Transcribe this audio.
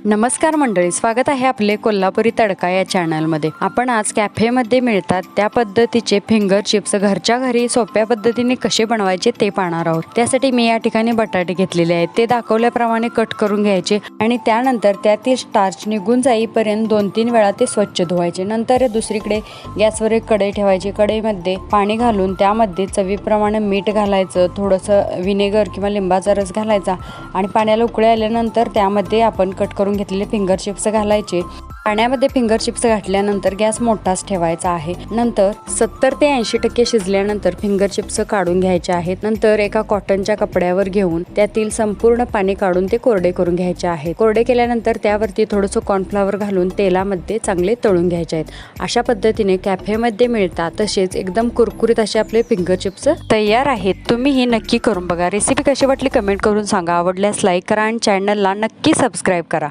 नमस्कार मंडळी, स्वागत आहे आपले कोल्हापुरी तडका या चॅनलमध्ये। आपण आज कॅफेमध्ये मिळतात त्या पद्धतीचे फिंगर चिप्स घरच्या घरी सोप्या पद्धतीने कसे बनवायचे ते पाहणार आहोत। त्यासाठी मी या ठिकाणी बटाटे घेतलेले आहेत, ते दाखवल्याप्रमाणे कट करून घ्यायचे आणि त्यानंतर त्यातील स्टार्च निघून जाईपर्यंत 2-3 वेळा ते स्वच्छ धुवायचे। नंतर दुसरीकडे गॅसवर एक कढई ठेवायची, कढईमध्ये पाणी घालून त्यामध्ये चवीप्रमाणे मीठ घालायचं, थोडंसं विनेगर किंवा लिंबाचा रस घालायचा आणि पाण्याला उकळी आल्यानंतर त्यामध्ये आपण कट करून घेतलेले फिंगर चिप्स घालायचे। पाण्यामध्ये फिंगर चिप्स घातल्यानंतर गॅस मोठाच ठेवायचा आहे। नंतर 70 ते 80% शिजल्यानंतर फिंगर चिप्स काढून घ्यायचे आहेत। नंतर एका कॉटनच्या कपड्यावर घेऊन त्यातील संपूर्ण पाणी काढून ते कोरडे करून घ्यायचे आहेत। कोरडे केल्यानंतर त्यावरती थोडंसं कॉर्नफ्लॉवर घालून तेलामध्ये चांगले तळून घ्यायचे आहेत। अशा पद्धतीने कॅफेमध्ये मिळतात तसेच एकदम कुरकुरीत असे आपले फिंगर चिप्स तयार आहेत। तुम्ही ही नक्की करून बघा। रेसिपी कशी वाटली कमेंट करून सांगा। आवडल्यास लाईक करा आणि चॅनलला नक्की सबस्क्राईब करा।